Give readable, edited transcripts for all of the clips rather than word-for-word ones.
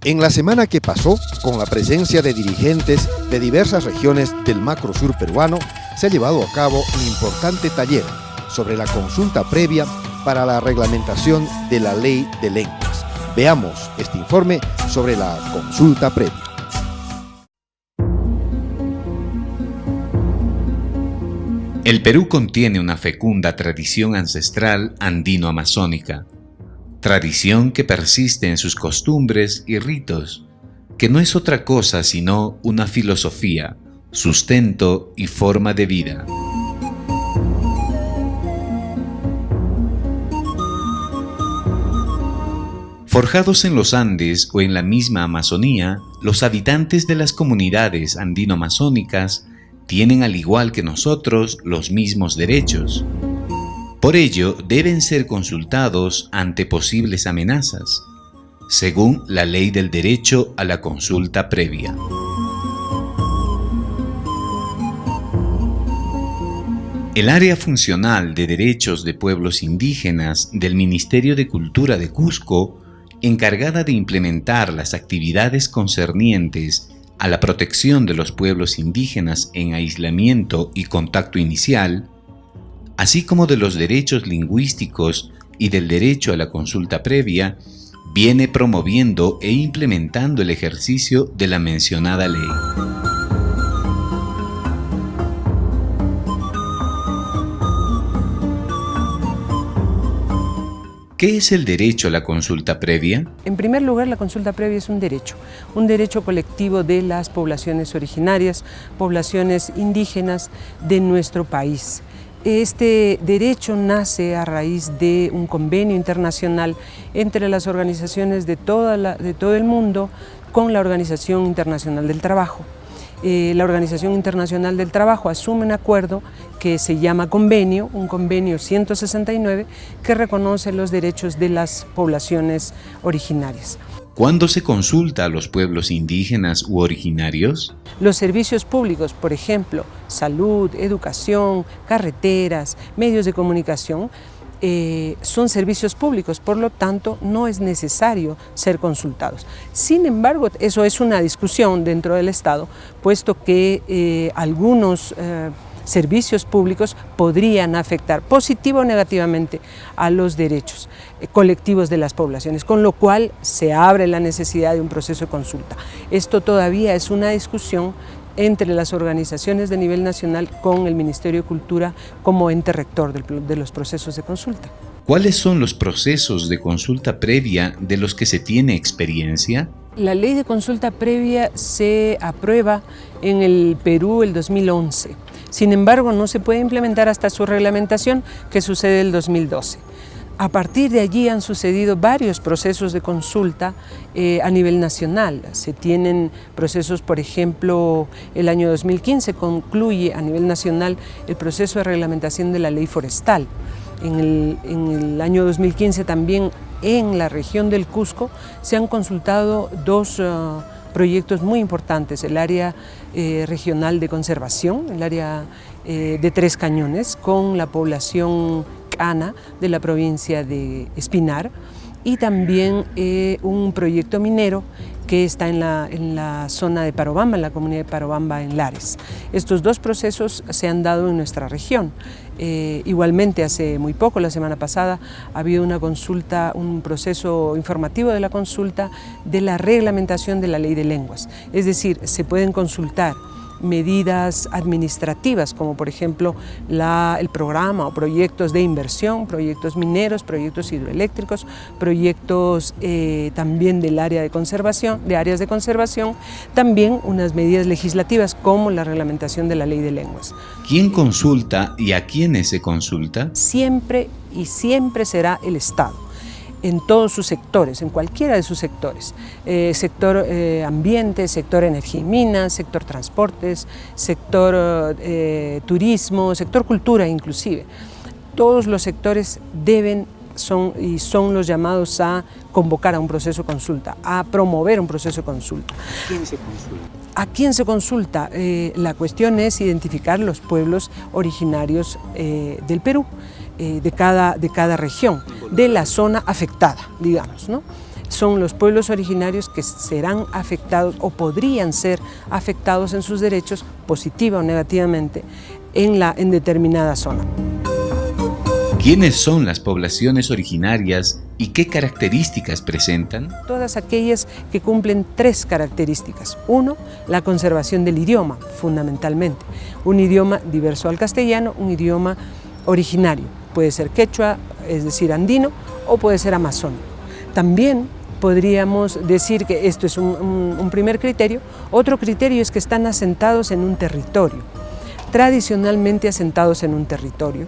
En la semana que pasó, con la presencia de dirigentes de diversas regiones del macrosur peruano, se ha llevado a cabo un importante taller sobre la consulta previa para la reglamentación de la Ley de Lenguas. Veamos este informe sobre la consulta previa. El Perú contiene una fecunda tradición ancestral andino-amazónica, tradición que persiste en sus costumbres y ritos, que no es otra cosa sino una filosofía, sustento y forma de vida. Forjados en los Andes o en la misma Amazonía, los habitantes de las comunidades andino-amazónicas tienen, al igual que nosotros, los mismos derechos. Por ello, deben ser consultados ante posibles amenazas, según la Ley del Derecho a la Consulta Previa. El área funcional de derechos de pueblos indígenas del Ministerio de Cultura de Cusco, encargada de implementar las actividades concernientes a la protección de los pueblos indígenas en aislamiento y contacto inicial, así como de los derechos lingüísticos y del derecho a la consulta previa, viene promoviendo e implementando el ejercicio de la mencionada ley. ¿Qué es el derecho a la consulta previa? En primer lugar, la consulta previa es un derecho colectivo de las poblaciones originarias, poblaciones indígenas de nuestro país. Este derecho nace a raíz de un convenio internacional entre las organizaciones de todo el mundo con la Organización Internacional del Trabajo. La Organización Internacional del Trabajo asume un acuerdo que se llama convenio, un convenio 169, que reconoce los derechos de las poblaciones originarias. ¿Cuándo se consulta a los pueblos indígenas u originarios? Los servicios públicos, por ejemplo, salud, educación, carreteras, medios de comunicación, son servicios públicos, por lo tanto no es necesario ser consultados. Sin embargo, eso es una discusión dentro del Estado, puesto que algunos servicios públicos podrían afectar positivo o negativamente a los derechos colectivos de las poblaciones, con lo cual se abre la necesidad de un proceso de consulta. Esto todavía es una discusión entre las organizaciones de nivel nacional con el Ministerio de Cultura como ente rector de los procesos de consulta. ¿Cuáles son los procesos de consulta previa de los que se tiene experiencia? La ley de consulta previa se aprueba en el Perú el 2011. Sin embargo, no se puede implementar hasta su reglamentación, que sucede el 2012. A partir de allí han sucedido varios procesos de consulta a nivel nacional. Se tienen procesos, por ejemplo, el año 2015 concluye a nivel nacional el proceso de reglamentación de la ley forestal. En el año 2015 también en la región del Cusco se han consultado dos proyectos muy importantes, el área regional de conservación, el área de Tres Cañones, con la población cana de la provincia de Espinar, y también un proyecto minero que está en la zona de Parobamba, en la comunidad de Parobamba, en Lares. Estos dos procesos se han dado en nuestra región. Igualmente, hace muy poco, la semana pasada, ha habido una consulta, un proceso informativo de la consulta de la reglamentación de la Ley de Lenguas. Es decir, se pueden consultar medidas administrativas, como por ejemplo el programa o proyectos de inversión, proyectos mineros, proyectos hidroeléctricos, proyectos también del área de conservación, de áreas de conservación, también unas medidas legislativas como la reglamentación de la Ley de Lenguas. ¿Quién consulta y a quiénes se consulta? Siempre y siempre será el Estado, en todos sus sectores, en cualquiera de sus sectores, sector ambiente, sector energía y minas, sector transportes, sector turismo, sector cultura inclusive. Todos los sectores son los llamados a convocar a un proceso de consulta, a promover un proceso de consulta. ¿Quién se consulta? ¿A quién se consulta? La cuestión es identificar los pueblos originarios del Perú, de cada región, de la zona afectada, digamos, ¿no? son los pueblos originarios que serán afectados o podrían ser afectados en sus derechos, positiva o negativamente, en determinada zona. ¿Quiénes son las poblaciones originarias y qué características presentan? Todas aquellas que cumplen 3 características. 1, la conservación del idioma, fundamentalmente. Un idioma diverso al castellano, un idioma originario. Puede ser quechua, es decir, andino, o puede ser amazónico. También podríamos decir que esto es un primer criterio. Otro criterio es que están asentados en un territorio, tradicionalmente asentados en un territorio,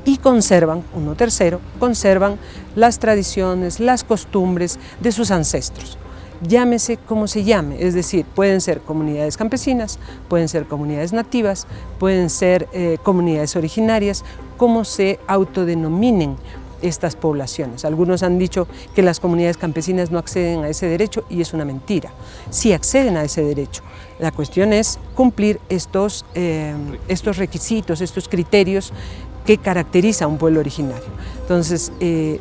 y conservan, tercero, conservan las tradiciones, las costumbres de sus ancestros. Llámese como se llame, es decir, pueden ser comunidades campesinas, pueden ser comunidades nativas, pueden ser comunidades originarias, como se autodenominen estas poblaciones. Algunos han dicho que las comunidades campesinas no acceden a ese derecho y es una mentira. Sí acceden a ese derecho. La cuestión es cumplir estos requisitos, estos criterios que caracteriza a un pueblo originario. Entonces,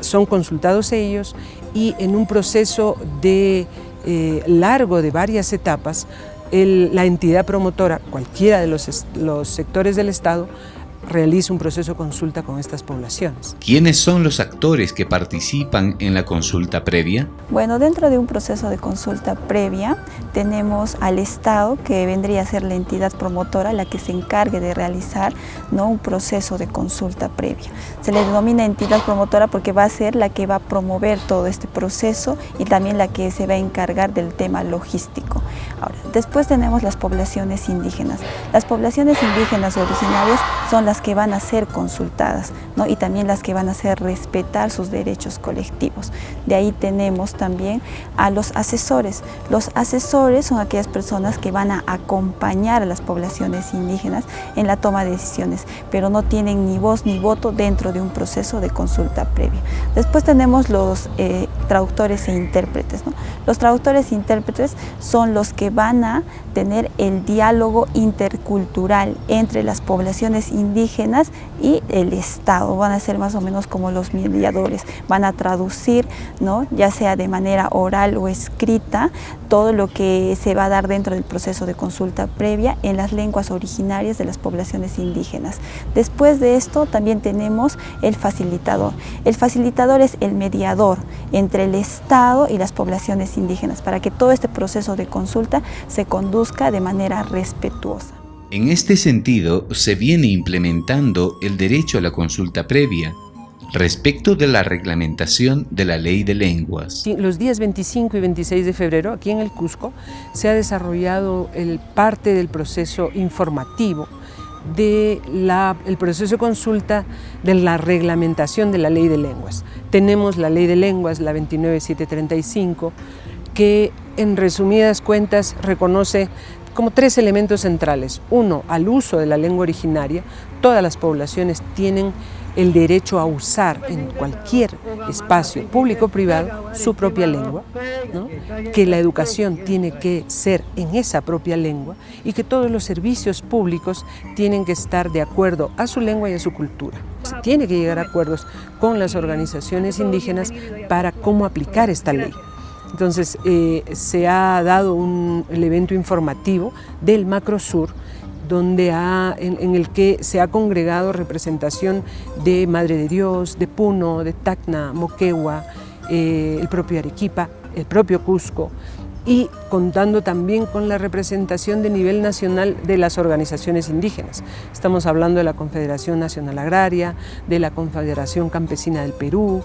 son consultados ellos y en un proceso largo de varias etapas, la entidad promotora, cualquiera de los sectores del Estado, realiza un proceso de consulta con estas poblaciones. ¿Quiénes son los actores que participan en la consulta previa? Bueno, dentro de un proceso de consulta previa tenemos al Estado, que vendría a ser la entidad promotora, la que se encargue de realizar, ¿no?, un proceso de consulta previa. Se le denomina entidad promotora porque va a ser la que va a promover todo este proceso y también la que se va a encargar del tema logístico. Ahora, después tenemos las poblaciones indígenas. Las poblaciones indígenas originarias son las que van a ser consultadas, ¿no?, y también las que van a hacer respetar sus derechos colectivos. De ahí tenemos también a los asesores. Los asesores son aquellas personas que van a acompañar a las poblaciones indígenas en la toma de decisiones, pero no tienen ni voz ni voto dentro de un proceso de consulta previa. Después tenemos los traductores e intérpretes, ¿no? Los traductores e intérpretes son los que van a tener el diálogo intercultural entre las poblaciones indígenas y el Estado. Van a ser más o menos como los mediadores, van a traducir, ¿no?, ya sea de manera oral o escrita, todo lo que se va a dar dentro del proceso de consulta previa en las lenguas originarias de las poblaciones indígenas. Después de esto también tenemos el facilitador. El facilitador es el mediador entre el Estado y las poblaciones indígenas para que todo este proceso de consulta se conduzca de manera respetuosa. En este sentido, se viene implementando el derecho a la consulta previa respecto de la reglamentación de la Ley de Lenguas. Los días 25 y 26 de febrero, aquí en el Cusco, se ha desarrollado parte del proceso informativo del proceso de consulta de la reglamentación de la Ley de Lenguas. Tenemos la Ley de Lenguas, la 29735, que en resumidas cuentas reconoce como 3 elementos centrales. 1, al uso de la lengua originaria. Todas las poblaciones tienen el derecho a usar en cualquier espacio público o privado su propia lengua, ¿no?, que la educación tiene que ser en esa propia lengua y que todos los servicios públicos tienen que estar de acuerdo a su lengua y a su cultura. Se tiene que llegar a acuerdos con las organizaciones indígenas para cómo aplicar esta ley. Entonces, se ha dado el evento informativo del Macrosur, donde en el que se ha congregado representación de Madre de Dios, de Puno, de Tacna, Moquegua, el propio Arequipa, el propio Cusco, y contando también con la representación de nivel nacional de las organizaciones indígenas. Estamos hablando de la Confederación Nacional Agraria, de la Confederación Campesina del Perú,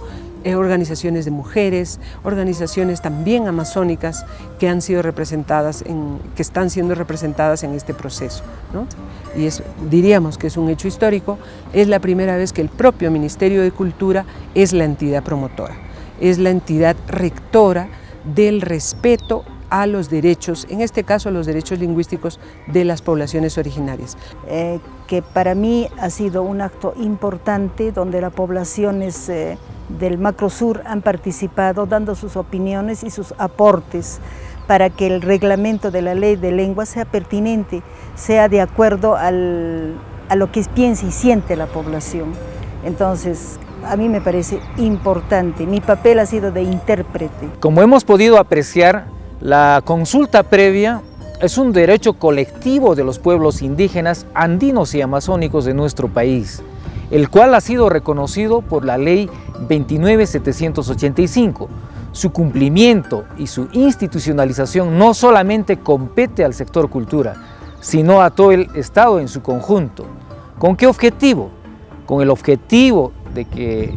organizaciones de mujeres, organizaciones también amazónicas que han sido representadas, que están siendo representadas en este proceso, ¿no? Y diríamos que es un hecho histórico. Es la primera vez que el propio Ministerio de Cultura es la entidad promotora, es la entidad rectora del respeto a los derechos, en este caso los derechos lingüísticos de las poblaciones originarias. Que para mí ha sido un acto importante donde las poblaciones del Macrosur han participado dando sus opiniones y sus aportes para que el reglamento de la Ley de Lengua sea pertinente, sea de acuerdo a lo que piensa y siente la población. Entonces, a mí me parece importante. Mi papel ha sido de intérprete. Como hemos podido apreciar, la consulta previa es un derecho colectivo de los pueblos indígenas andinos y amazónicos de nuestro país, el cual ha sido reconocido por la Ley 29.785. Su cumplimiento y su institucionalización no solamente compete al sector cultura, sino a todo el Estado en su conjunto. ¿Con qué objetivo? Con el objetivo de que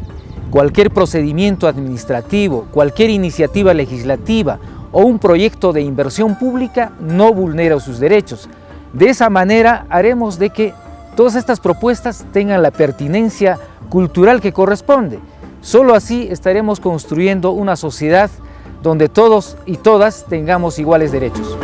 cualquier procedimiento administrativo, cualquier iniciativa legislativa o un proyecto de inversión pública no vulnera sus derechos. De esa manera haremos de que todas estas propuestas tengan la pertinencia cultural que corresponde. Solo así estaremos construyendo una sociedad donde todos y todas tengamos iguales derechos.